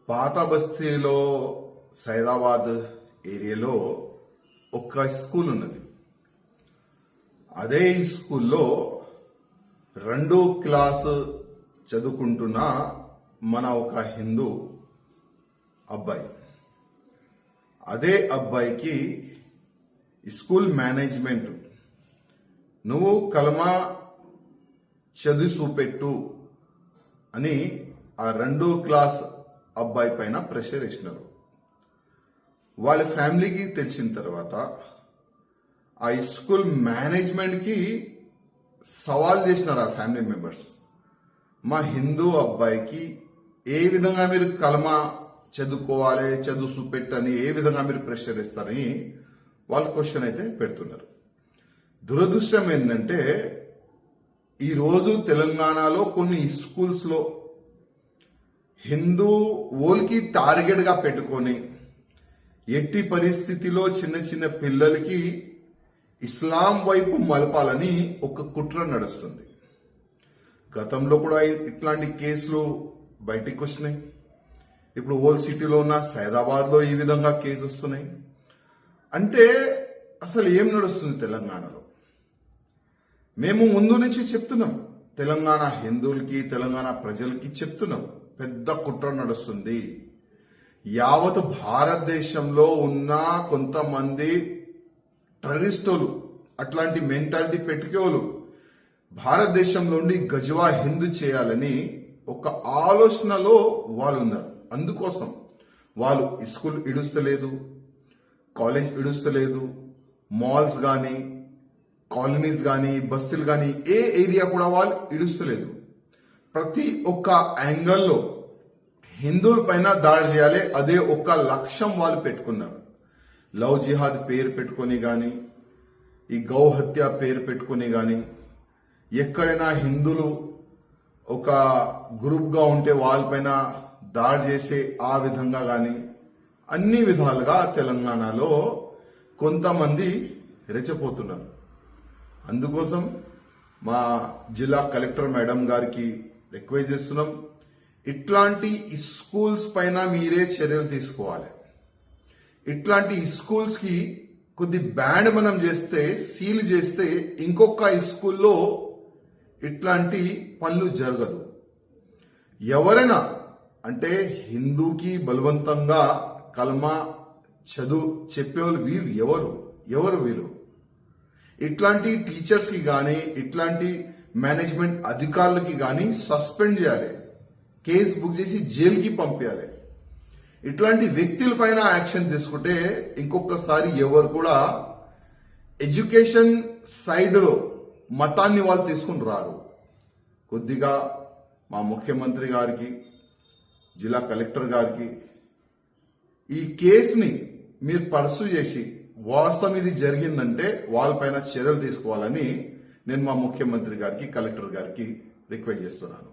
పాత బస్తీలో సైదాబాద్ ఏరియాలో ఒక స్కూల్ ఉన్నది. అదే స్కూల్లో 2వ క్లాసు చదువుకుంటున్న మన ఒక హిందూ అబ్బాయి. అదే అబ్బాయికి స్కూల్ మేనేజ్మెంట్ నువ్వు కలమా చదివి చూపెట్టు అని ఆ 2వ క్లాస్ అబ్బాయి పైన ప్రెషర్ ఇచ్చినారు. వాళ్ళ ఫ్యామిలీకి తెలిసిన తర్వాత ఆ స్కూల్ మేనేజ్మెంట్కి సవాల్ చేసినారు ఆ ఫ్యామిలీ మెంబర్స్. మా హిందూ అబ్బాయికి ఏ విధంగా మీరు కలమా చదువుకోవాలి, చదువు చూపెట్టని ఏ విధంగా మీరు ప్రెషర్ ఇస్తారని వాళ్ళు క్వశ్చన్ అయితే పెడుతున్నారు. దురదృష్టం ఏంటంటే ఈరోజు తెలంగాణలో కొన్ని స్కూల్స్లో హిందూ ఓల్కి టార్గెట్గా పెట్టుకొని ఎట్టి పరిస్థితిలో చిన్న చిన్న పిల్లలకి ఇస్లాం వైపు మలపాలని ఒక కుట్ర నడుస్తుంది. గతంలో కూడా ఇట్లాంటి కేసులు బయటికి వచ్చినాయి. ఇప్పుడు ఓల్డ్ సిటీలో ఉన్న సైదాబాద్లో ఈ విధంగా కేసు వస్తున్నాయి. అంటే అసలు ఏం నడుస్తుంది తెలంగాణలో? మేము ముందు నుంచి చెప్తున్నాం, తెలంగాణ హిందువులకి తెలంగాణ ప్రజలకి చెప్తున్నాం, పెద్ద కుట్ర నడుస్తుంది. యావత్ భారతదేశంలో ఉన్న కొంతమంది టెర్రరిస్టులు, అట్లాంటి మెంటాలిటీ పెట్టుకోలు భారతదేశంలో ఉండి గజ్వా హిందూ చేయాలని ఒక ఆలోచనలో వాళ్ళు ఉన్నారు. అందుకోసం వాళ్ళు స్కూల్ ఇడుస్తలేదు, కాలేజ్ ఇడుస్తలేదు, మాల్స్ కానీ కాలనీస్ కానీ బస్తీలు కానీ ఏ ఏరియా కూడా వాళ్ళు ఇడుస్తలేదు. ప్రతి ఒక్క యాంగిల్లో హిందువుల పైన దాడి చేయాలి, అదే ఒక లక్ష్యం వాళ్ళు పెట్టుకున్నారు. లవ్ జిహాద్ పేరు పెట్టుకొని కానీ, ఈ గౌ హత్య పేరు పెట్టుకొని కానీ, ఎక్కడైనా హిందువులు ఒక గ్రూప్గా ఉంటే వాళ్ళపైన దాడి చేసే ఆ విధంగా కానీ అన్ని విధాలుగా తెలంగాణలో కొంతమంది రెచ్చపోతున్నారు. అందుకోసం మా జిల్లా కలెక్టర్ మేడం గారికి రిక్వెస్ట్ చేస్తున్నాం, ఇట్లాంటి స్కూల్స్ పైన మీరే చర్యలు తీసుకోవాలి. ఇట్లాంటి స్కూల్స్ కి కొద్ది బ్యాన్ మనం చేస్తే, సీల్ చేస్తే ఇంకొక స్కూల్లో ఇట్లాంటి పనులు జరగదు. ఎవరైనా అంటే హిందూకి బలవంతంగా కల్మా చదువు చెప్పేవాళ్ళు ఎవరు వీరు? ఇట్లాంటి టీచర్స్ కి కానీ, ఇట్లాంటి మేనేజ్మెంట్ అధికారులకి కానీ సస్పెండ్ చేయాలి, కేసు బుక్ చేసి జైలుకి పంపించాలి. ఇట్లాంటి వ్యక్తుల పైన యాక్షన్ తీసుకుంటే ఇంకొకసారి ఎవరు కూడా ఎడ్యుకేషన్ సైడ్లో మతాన్ని వాళ్ళు తీసుకుని రారు. కొద్దిగా మా ముఖ్యమంత్రి గారికి, జిల్లా కలెక్టర్ గారికి ఈ కేసుని మీరు పర్సూ చేసి వాస్తవం ఇది జరిగిందంటే వాళ్ళపైన చర్యలు తీసుకోవాలని నేను మా ముఖ్యమంత్రి గారికి, కలెక్టర్ గారికి రిక్వెస్ట్ చేస్తున్నాను.